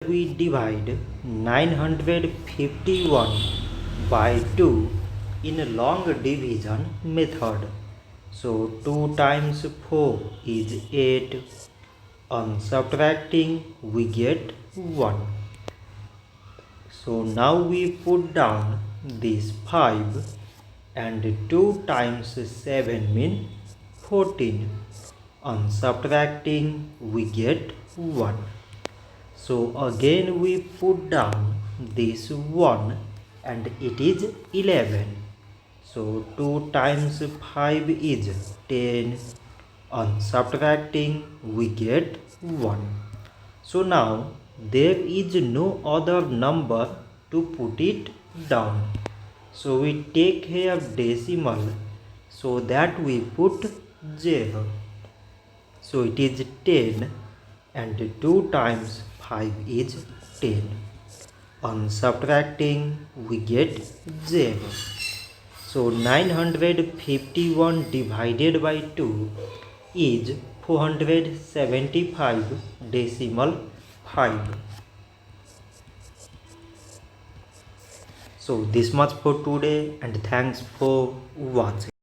we divide 951 by 2 in a long division method. So 2 times 4 is 8. On subtracting we get 1. So now we put down this 5 and 2 times 7 means 14. On subtracting we get 1. So again we put down this 1 and it is 11. So 2 times 5 is 10. On subtracting we get 1. So now there is no other number to put it down. So we take here decimal so that we put 0. So it is 10 and 2 times 5 is 10. On subtracting we get 0. So 951 divided by 2 is 475 decimal 5. So this much for today and thanks for watching.